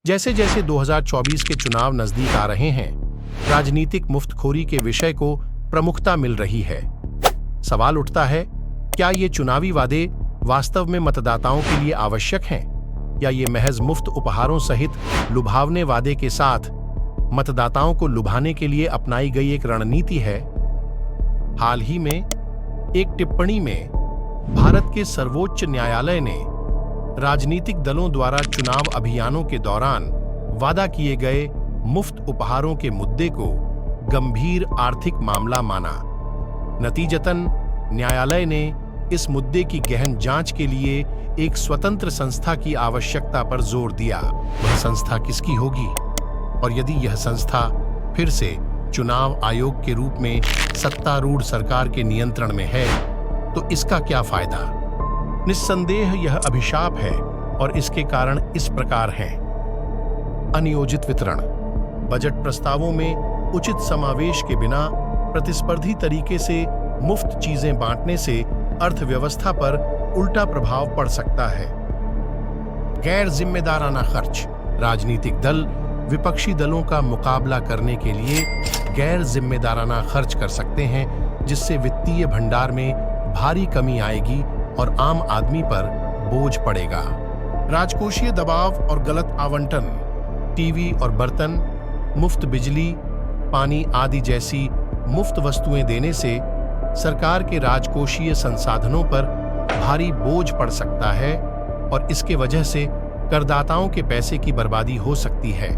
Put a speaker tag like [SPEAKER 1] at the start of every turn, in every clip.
[SPEAKER 1] जैसे जैसे 2024 के चुनाव नजदीक आ रहे हैं, राजनीतिक मुफ्तखोरी के विषय को प्रमुखता मिल रही है। सवाल उठता है, क्या ये चुनावी वादे वास्तव में मतदाताओं के लिए आवश्यक हैं, या ये महज मुफ्त उपहारों सहित लुभावने वादे के साथ मतदाताओं को लुभाने के लिए अपनाई गई एक रणनीति है? हाल ही में एक टिप्पणी में भारत के सर्वोच्च न्यायालय ने राजनीतिक दलों द्वारा चुनाव अभियानों के दौरान वादा किए गए मुफ्त उपहारों के मुद्दे को गंभीर आर्थिक मामला माना। नतीजतन न्यायालय ने इस मुद्दे की गहन जांच के लिए एक स्वतंत्र संस्था की आवश्यकता पर जोर दिया। वह संस्था किसकी होगी, और यदि यह संस्था फिर से चुनाव आयोग के रूप में सत्तारूढ़ सरकार के नियंत्रण में है, तो इसका क्या फायदा? निस्संदेह यह अभिशाप है, और इसके कारण इस प्रकार हैं। अनियोजित वितरण। बजट प्रस्तावों में उचित समावेश के बिना प्रतिस्पर्धी तरीके से मुफ्त चीजें बांटने से अर्थव्यवस्था पर उल्टा प्रभाव पड़ सकता है। गैर जिम्मेदाराना खर्च। राजनीतिक दल विपक्षी दलों का मुकाबला करने के लिए गैर जिम्मेदाराना खर्च कर सकते हैं, जिससे वित्तीय भंडार में भारी कमी आएगी और आम आदमी पर बोझ पड़ेगा। राजकोषीय दबाव और गलत आवंटन। टीवी और बर्तन, मुफ्त बिजली, पानी आदि जैसी मुफ्त वस्तुएं देने से सरकार के राजकोषीय संसाधनों पर भारी बोझ पड़ सकता है, और इसके वजह से करदाताओं के पैसे की बर्बादी हो सकती है।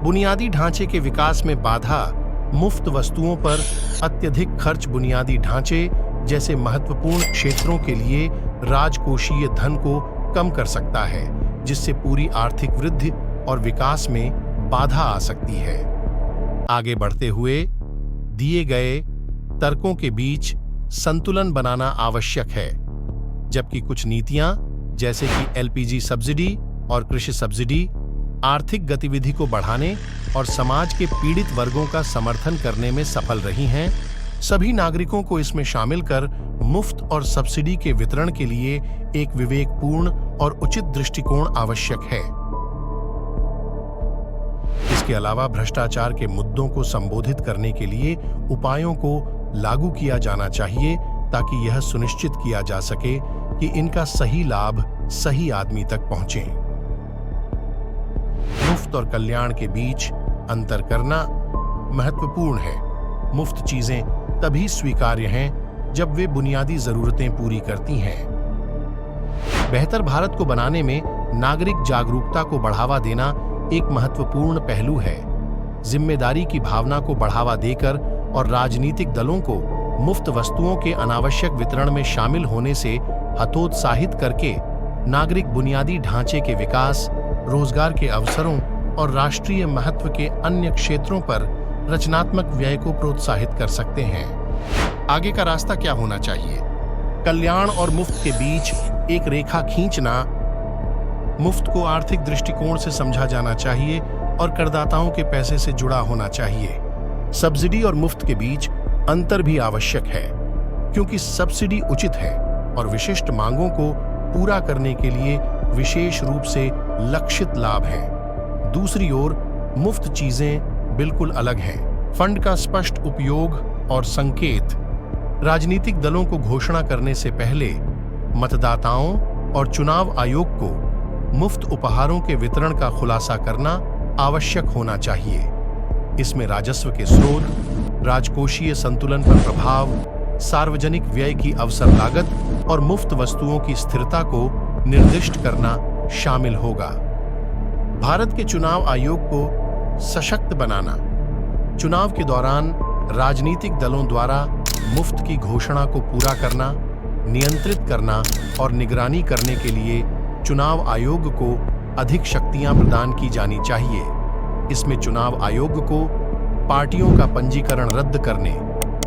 [SPEAKER 1] बुनियादी ढांचे के विकास में बाधा। मुफ्त वस्तुओं पर अत्यधिक खर्च बुनियादी ढांचे जैसे महत्वपूर्ण क्षेत्रों के लिए राजकोषीय धन को कम कर सकता है, जिससे पूरी आर्थिक वृद्धि और विकास में बाधा आ सकती है। आगे बढ़ते हुए दिए गए तर्कों के बीच संतुलन बनाना आवश्यक है। जबकि कुछ नीतियां जैसे कि एलपीजी सब्सिडी और कृषि सब्सिडी आर्थिक गतिविधि को बढ़ाने और समाज के पीड़ित वर्गों का समर्थन करने में सफल रही हैं, सभी नागरिकों को इसमें शामिल कर मुफ्त और सब्सिडी के वितरण के लिए एक विवेकपूर्ण और उचित दृष्टिकोण आवश्यक है। इसके अलावा भ्रष्टाचार के मुद्दों को संबोधित करने के लिए उपायों को लागू किया जाना चाहिए, ताकि यह सुनिश्चित किया जा सके कि इनका सही लाभ सही आदमी तक पहुंचे। मुफ्त और कल्याण के बीच अंतर करना महत्वपूर्ण है। मुफ्त चीजें तभी स्वीकार्य हैं जब वे बुनियादी जरूरतें पूरी करती हैं। बेहतर भारत को बनाने में नागरिक जागरूकता को बढ़ावा देना एक महत्वपूर्ण पहलू है। जिम्मेदारी की भावना को बढ़ावा देकर और राजनीतिक दलों को मुफ्त वस्तुओं के अनावश्यक वितरण में शामिल होने से हतोत्साहित करके नागरिक बुनियादी ढांचे के विकास, रोजगार के अवसरों और राष्ट्रीय महत्व के अन्य क्षेत्रों पर रचनात्मक व्यय को प्रोत्साहित कर सकते हैं। आगे का रास्ता क्या होना चाहिए? कल्याण और मुफ्त के बीच एक रेखा खींचना। मुफ्त को आर्थिक दृष्टिकोण से समझा जाना चाहिए और करदाताओं के पैसे से जुड़ा होना चाहिए। सब्सिडी और मुफ्त के बीच अंतर भी आवश्यक है, क्योंकि सब्सिडी उचित है और विशिष्ट मांगों को पूरा करने के लिए विशेष रूप से लक्षित लाभ हैं। दूसरी ओर मुफ्त चीजें बिल्कुल अलग हैं। फंड का स्पष्ट उपयोग और संकेत। राजनीतिक दलों को घोषणा करने से पहले मतदाताओं और चुनाव आयोग को मुफ्त उपहारों के वितरण का खुलासा करना आवश्यक होना चाहिए। इसमें राजस्व के स्रोत, राजकोषीय संतुलन पर प्रभाव, सार्वजनिक व्यय की अवसर लागत और मुफ्त वस्तुओं की स्थिरता को निर्दिष्ट करना शामिल होगा। भारत के चुनाव आयोग को सशक्त बनाना। चुनाव के दौरान राजनीतिक दलों द्वारा मुफ्त की घोषणा को पूरा करना, नियंत्रित करना और निगरानी करने के लिए चुनाव आयोग को अधिक शक्तियां प्रदान की जानी चाहिए। इसमें चुनाव आयोग को पार्टियों का पंजीकरण रद्द करने,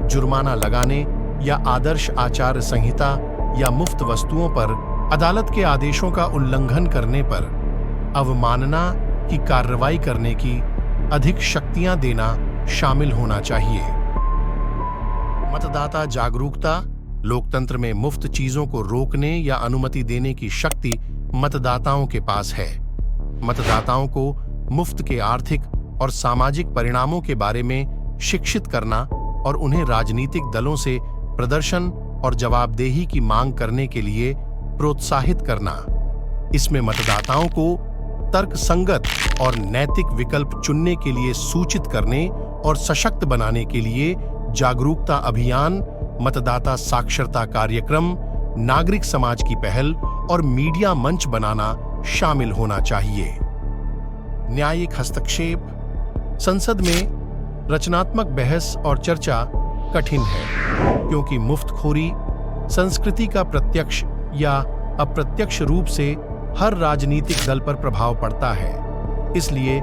[SPEAKER 1] जुर्माना लगाने या आदर्श आचार संहिता या मुफ्त वस्तुओं पर अदालत के आदेशों का उल्लंघन करने पर अवमानना की कार्रवाई करने की अधिक शक्तियां देना शामिल होना चाहिए। मतदाता जागरूकता। लोकतंत्र में मुफ्त चीजों को रोकने या अनुमति देने की शक्ति मतदाताओं के पास है। मतदाताओं को मुफ्त के आर्थिक और सामाजिक परिणामों के बारे में शिक्षित करना और उन्हें राजनीतिक दलों से प्रदर्शन और जवाबदेही की मांग करने के लिए प्रोत्साहित करना। इसमें मतदाताओं को तर्कसंगत और नैतिक विकल्प चुनने के लिए सूचित करने और सशक्त बनाने के लिए जागरूकता अभियान, मतदाता साक्षरता कार्यक्रम, नागरिक समाज की पहल और मीडिया मंच बनाना शामिल होना चाहिए। न्यायिक हस्तक्षेप। संसद में रचनात्मक बहस और चर्चा कठिन है, क्योंकि मुफ्तखोरी संस्कृति का प्रत्यक्ष या अप्रत्यक्ष रूप से हर राजनीतिक दल पर प्रभाव पड़ता है। इसलिए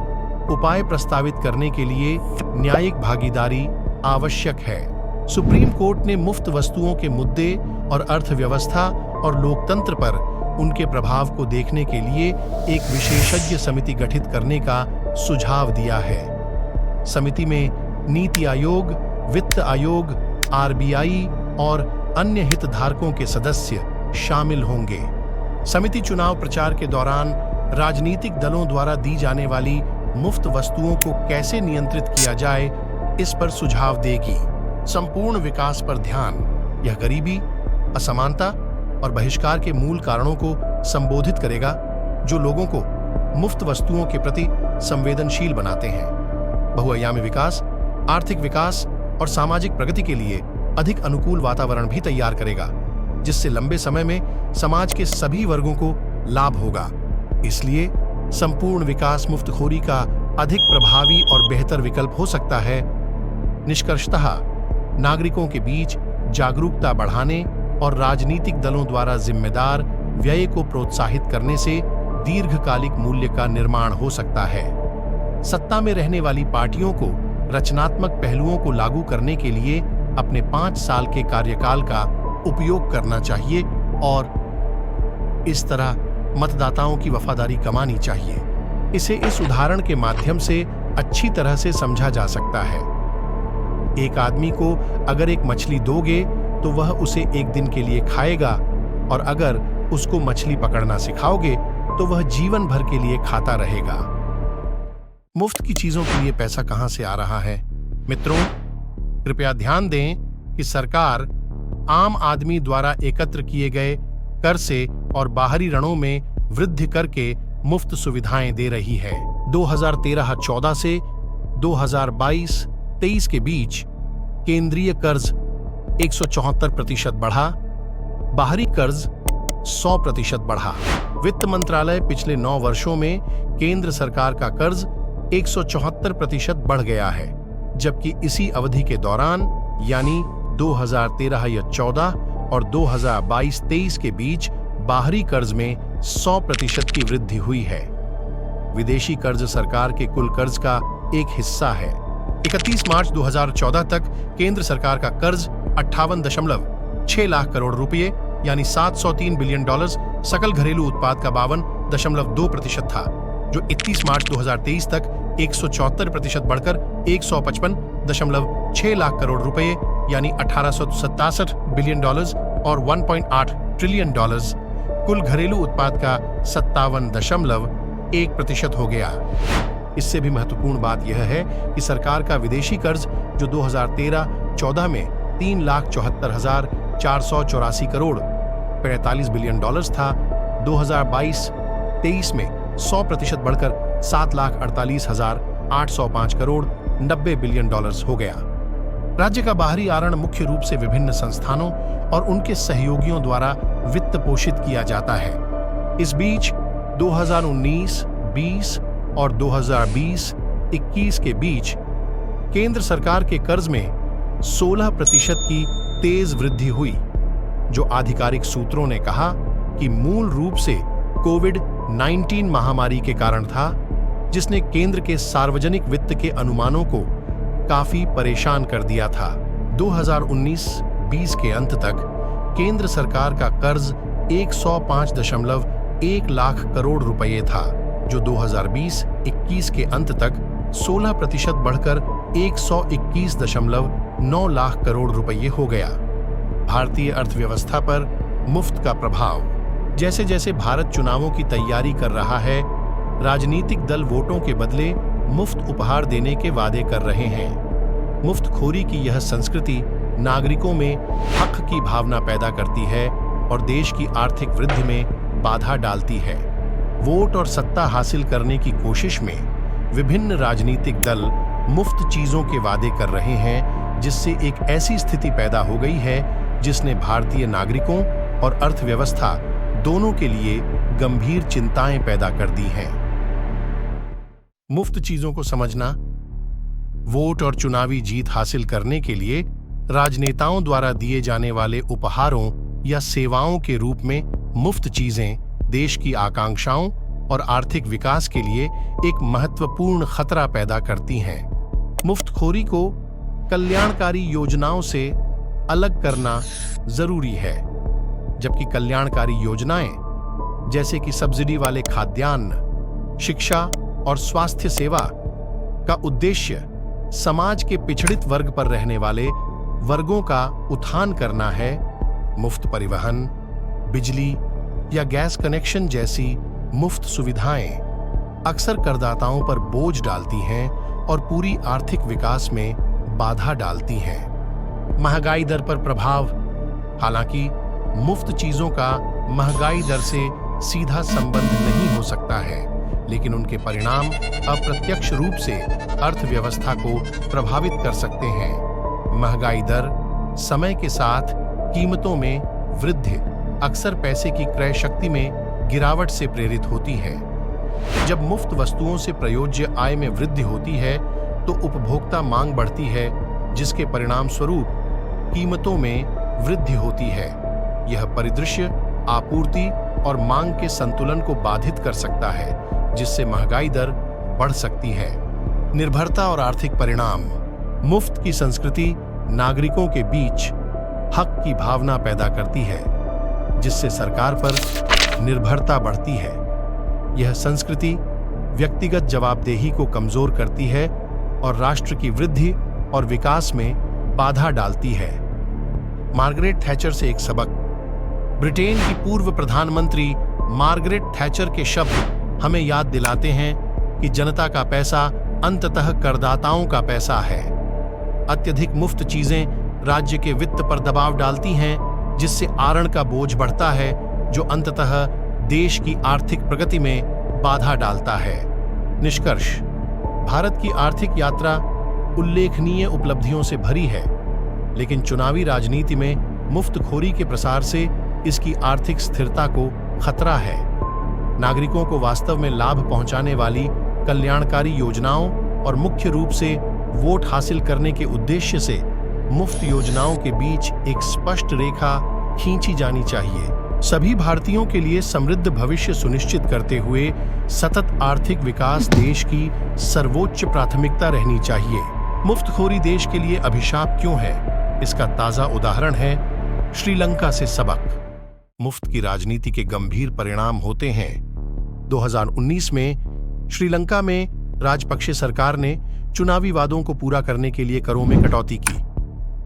[SPEAKER 1] उपाय प्रस्तावित करने के लिए न्यायिक भागीदारी आवश्यक है। सुप्रीम कोर्ट ने मुफ्त वस्तुओं के मुद्दे और अर्थव्यवस्था और लोकतंत्र पर उनके प्रभाव को देखने के लिए एक विशेषज्ञ समिति गठित करने का सुझाव दिया है। समिति में नीति आयोग, वित्त आयोग, आरबीआई और अन्य हितधारकों के सदस्य शामिल होंगे। समिति चुनाव प्रचार के दौरान राजनीतिक दलों द्वारा दी जाने वाली मुफ्त वस्तुओं को कैसे नियंत्रित किया जाए, इस पर सुझाव देगी। संपूर्ण विकास पर ध्यान। यह गरीबी, असमानता और बहिष्कार के मूल कारणों को संबोधित करेगा, जो लोगों को मुफ्त वस्तुओं के प्रति संवेदनशील बनाते हैं। बहुआयामी विकास, आर्थिक विकास और सामाजिक प्रगति के लिए अधिक अनुकूल वातावरण भी तैयार करेगा, जिससे लंबे समय में समाज के सभी वर्गों को लाभ होगा। इसलिए संपूर्ण विकास मुफ्तखोरी का अधिक प्रभावी और बेहतर विकल्प हो सकता है। निष्कर्षतः नागरिकों के बीच जागरूकता बढ़ाने और राजनीतिक दलों द्वारा जिम्मेदार व्यय को प्रोत्साहित करने से दीर्घकालिक मूल्य का निर्माण हो सकता है। सत्ता में रहने वाली पार्टियों को रचनात्मक पहलुओं को लागू करने के लिए अपने 5 साल के कार्यकाल का उपयोग करना चाहिए और इस तरह मतदाताओं की वफादारी कमानी चाहिए। इसे इस उदाहरण के माध्यम से अच्छी तरह से समझा जा सकता है। एक आदमी को अगर एक मछली दोगे तो वह उसे एक दिन के लिए खाएगा, और अगर उसको मछली पकड़ना सिखाओगे तो वह जीवन भर के लिए खाता रहेगा। मुफ्त की चीजों के लिए पैसा कहां से आ रहा है? मित्रों, कृपया ध्यान दें कि सरकार आम आदमी द्वारा एकत्र किए गए कर से और बाहरी ऋणों में वृद्धि करके मुफ्त सुविधाएं दे रही है। 2013-14 से 2022-23 के बीच केंद्रीय कर्ज 174% बढ़ा, बाहरी कर्ज 100% बढ़ा। वित्त मंत्रालय पिछले 9 वर्षों में केंद्र सरकार का कर्ज 174% बढ़ गया है, जबकि इसी अवधि के दौरान यानी 2013 या 14 और 2022-23 के बीच बाहरी कर्ज में 100% की वृद्धि हुई है। विदेशी कर्ज सरकार के कुल कर्ज का एक हिस्सा है। 31 मार्च 2014 तक केंद्र सरकार का कर्ज 58.6 लाख करोड़ रुपए यानी $703 बिलियन सकल घरेलू उत्पाद का 52.2% था, जो 31 मार्च 2023 तक 174% बढ़कर 155.6 लाख करोड़ रुपए यानी $1867 बिलियन और $1.8 ट्रिलियन कुल घरेलू उत्पाद का 57.1% हो गया। इससे भी महत्वपूर्ण बात यह है कि सरकार का विदेशी कर्ज जो 2013-14 में $3,74,484 करोड़ 45 बिलियन था, 2022-23 में 100% बढ़कर $7,48,805 करोड़ 90 बिलियन हो गया। राज्य का बाहरी आरण मुख्य रूप से विभिन्न संस्थानों और उनके सहयोगियों द्वारा वित्त पोषित किया जाता है। इस बीच 2019-20 और 2020-21 के बीच केंद्र सरकार के कर्ज में 16% की तेज वृद्धि हुई, जो आधिकारिक सूत्रों ने कहा कि मूल रूप से कोविड-19 महामारी के कारण था, जिसने केंद्र के सार्वजनिक वित्त के अनुमानों को काफी परेशान कर दिया था। 2019-20 के अंत तक केंद्र सरकार का कर्ज 105.1 लाख करोड़ रुपए था, जो 2020-21 के अंत तक 16% बढ़कर 121.9 लाख करोड़ रुपए हो गया। भारतीय अर्थव्यवस्था पर मुफ्त का प्रभाव। जैसे जैसे भारत चुनावों की तैयारी कर रहा है, राजनीतिक दल वोटों के बदले मुफ्त उपहार देने के वादे कर रहे हैं। मुफ्तखोरी की यह संस्कृति नागरिकों में हक की भावना पैदा करती है और देश की आर्थिक वृद्धि में बाधा डालती है। वोट और सत्ता हासिल करने की कोशिश में विभिन्न राजनीतिक दल मुफ्त चीजों के वादे कर रहे हैं, जिससे एक ऐसी स्थिति पैदा हो गई है जिसने भारतीय नागरिकों और अर्थव्यवस्था दोनों के लिए गंभीर चिंताएं पैदा कर दी हैं। मुफ्त चीजों को समझना। वोट और चुनावी जीत हासिल करने के लिए राजनेताओं द्वारा दिए जाने वाले उपहारों या सेवाओं के रूप में मुफ्त चीजें देश की आकांक्षाओं और आर्थिक विकास के लिए एक महत्वपूर्ण खतरा पैदा करती हैं। मुफ्तखोरी को कल्याणकारी योजनाओं से अलग करना जरूरी है, जबकि कल्याणकारी योजनाएं जैसे कि सब्सिडी वाले खाद्यान्न, शिक्षा और स्वास्थ्य सेवा का उद्देश्य समाज के पिछड़ित वर्ग पर रहने वाले वर्गों का उत्थान करना है। मुफ्त परिवहन, बिजली या गैस कनेक्शन जैसी मुफ्त सुविधाएं अक्सर करदाताओं पर बोझ डालती हैं और पूरी आर्थिक विकास में बाधा डालती हैं। महंगाई दर पर प्रभाव। हालांकि मुफ्त चीजों का महंगाई दर से सीधा संबंध नहीं हो सकता है, लेकिन उनके परिणाम अप्रत्यक्ष रूप से अर्थव्यवस्था को प्रभावित कर सकते हैं। महंगाई दर समय के साथ कीमतों में वृद्धि अक्सर पैसे की क्रय शक्ति में गिरावट से प्रेरित होती है। जब मुफ्त वस्तुओं से प्रयोज्य आय में वृद्धि होती है तो उपभोक्ता मांग बढ़ती है, जिसके परिणाम स्वरूप कीमतों में वृद्धि होती है। यह परिदृश्य आपूर्ति और मांग के संतुलन को बाधित कर सकता है, जिससे महंगाई दर बढ़ सकती है। निर्भरता और आर्थिक परिणाम। मुफ्त की संस्कृति नागरिकों के बीच हक की भावना पैदा करती है, जिससे सरकार पर निर्भरता बढ़ती है। यह संस्कृति व्यक्तिगत जवाबदेही को कमजोर करती है और राष्ट्र की वृद्धि और विकास में बाधा डालती है। मार्गरेट थैचर से एक सबक। ब्रिटेन की पूर्व प्रधानमंत्री मार्गरेट थैचर के शब्द हमें याद दिलाते हैं कि जनता का पैसा अंततः करदाताओं का पैसा है। अत्यधिक मुफ्त चीजें राज्य के वित्त पर दबाव डालती हैं, जिससे आरण का बोझ बढ़ता है, जो अंततः देश की आर्थिक प्रगति में बाधा डालता है। निष्कर्ष। भारत की आर्थिक यात्रा उल्लेखनीय उपलब्धियों से भरी है, लेकिन चुनावी राजनीति में मुफ्तखोरी के प्रसार से इसकी आर्थिक स्थिरता को खतरा है। नागरिकों को वास्तव में लाभ पहुंचाने वाली कल्याणकारी योजनाओं और मुख्य रूप से वोट हासिल करने के उद्देश्य से मुफ्त योजनाओं के बीच एक स्पष्ट रेखा खींची जानी चाहिए। सभी भारतीयों के लिए समृद्ध भविष्य सुनिश्चित करते हुए सतत आर्थिक विकास देश की सर्वोच्च प्राथमिकता रहनी चाहिए। मुफ्तखोरी देश के लिए अभिशाप क्यों है, इसका ताजा उदाहरण है श्रीलंका से सबक। मुफ्त की राजनीति के गंभीर परिणाम होते हैं। 2019 में श्रीलंका में राजपक्षे सरकार ने चुनावी वादों को पूरा करने के लिए करों में कटौती की।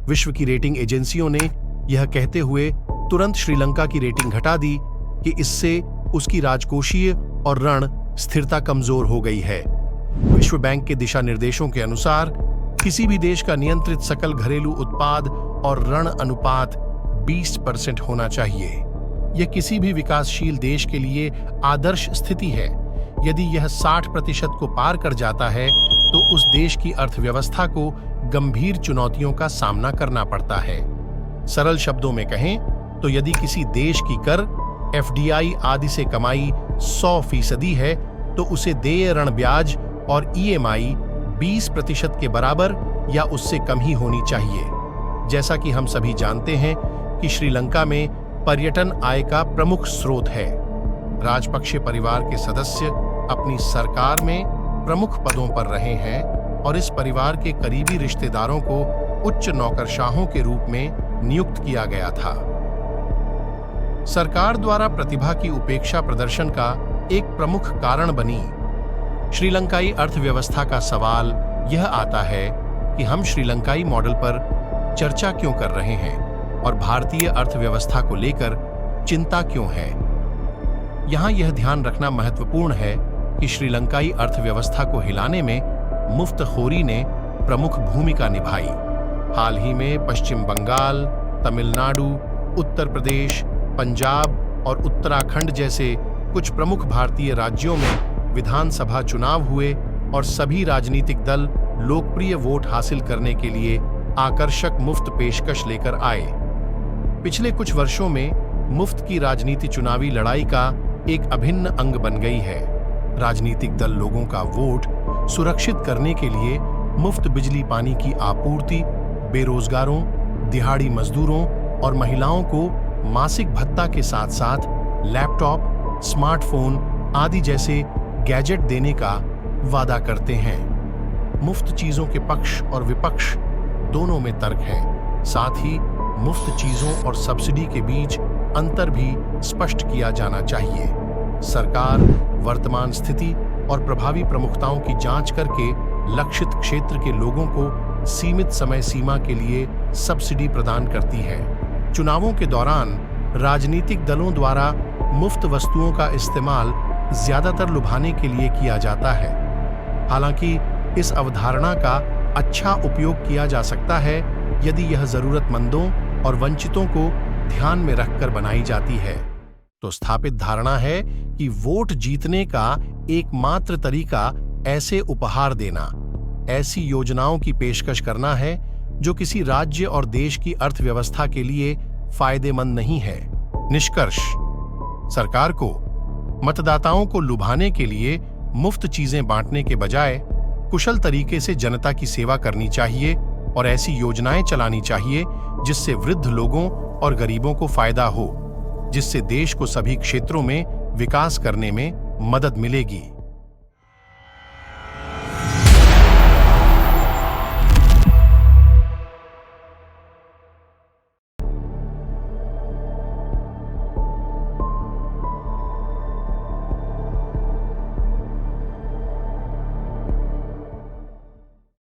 [SPEAKER 1] विश्व की रेटिंग एजेंसियों ने यह कहते हुए तुरंत श्रीलंका की रेटिंग घटा दी कि इससे उसकी राजकोषीय और ऋण स्थिरता कमजोर हो गई है। विश्व बैंक के दिशा निर्देशों के अनुसार किसी भी देश का नियंत्रित सकल घरेलू उत्पाद और ऋण अनुपात 20% होना चाहिए। यह किसी भी विकासशील देश के लिए आदर्श स्थिति है। यदि यह 60% को पार कर जाता है तो उस देश की अर्थव्यवस्था को गंभीर चुनौतियों का सामना करना पड़ता है। सरल शब्दों में कहें तो यदि किसी देश की कर, FDI आदि से कमाई 100% है तो उसे देय ऋण ब्याज और EMI 20% के बराबर या उससे कम ही होनी चाहिए। जैसा कि हम सभी जानते हैं कि श्रीलंका में पर्यटन आय का प्रमुख स्रोत है। राजपक्षे परिवार के सदस्य अपनी सरकार में प्रमुख पदों पर रहे हैं और इस परिवार के करीबी रिश्तेदारों को उच्च नौकरशाहों के रूप में नियुक्त किया गया था। सरकार द्वारा प्रतिभा की उपेक्षा प्रदर्शन का एक प्रमुख कारण बनी। श्रीलंकाई अर्थव्यवस्था का सवाल यह आता है कि हम श्रीलंकाई मॉडल पर चर्चा क्यों कर रहे हैं और भारतीय अर्थव्यवस्था को लेकर चिंता क्यों है। यहां यह ध्यान रखना महत्वपूर्ण है कि कि श्रीलंकाई अर्थव्यवस्था को हिलाने में मुफ्तखोरी ने प्रमुख भूमिका निभाई। हाल ही में पश्चिम बंगाल, तमिलनाडु, उत्तर प्रदेश, पंजाब और उत्तराखंड जैसे कुछ प्रमुख भारतीय राज्यों में विधानसभा चुनाव हुए और सभी राजनीतिक दल लोकप्रिय वोट हासिल करने के लिए आकर्षक मुफ्त पेशकश लेकर आए। पिछले कुछ वर्षों में मुफ्त की राजनीति चुनावी लड़ाई का एक अभिन्न अंग बन गई है। राजनीतिक दल लोगों का वोट सुरक्षित करने के लिए मुफ्त बिजली पानी की आपूर्ति, बेरोजगारों, दिहाड़ी मजदूरों और महिलाओं को मासिक भत्ता के साथ साथ लैपटॉप, स्मार्टफोन आदि जैसे गैजेट देने का वादा करते हैं। मुफ्त चीजों के पक्ष और विपक्ष दोनों में तर्क है। साथ ही मुफ्त चीजों और सब्सिडी के बीच अंतर भी स्पष्ट किया जाना चाहिए। सरकार वर्तमान स्थिति और प्रभावी प्रमुखताओं की जांच करके लक्षित क्षेत्र के लोगों को सीमित समय सीमा के लिए सब्सिडी प्रदान करती है। चुनावों के दौरान राजनीतिक दलों द्वारा मुफ्त वस्तुओं का इस्तेमाल ज्यादातर लुभाने के लिए किया जाता है। हालांकि इस अवधारणा का अच्छा उपयोग किया जा सकता है यदि यह जरूरतमंदों और वंचितों को ध्यान में रखकर बनाई जाती है। तो स्थापित धारणा है कि वोट जीतने का एकमात्र तरीका ऐसे उपहार देना, ऐसी योजनाओं की पेशकश करना है जो किसी राज्य और देश की अर्थव्यवस्था के लिए फायदेमंद नहीं है। निष्कर्ष: सरकार को मतदाताओं को लुभाने के लिए मुफ्त चीजें बांटने के बजाय कुशल तरीके से जनता की सेवा करनी चाहिए और ऐसी योजनाएं चलानी चाहिए जिससे वृद्ध लोगों और गरीबों को फायदा हो, जिससे देश को सभी क्षेत्रों में विकास करने में मदद मिलेगी।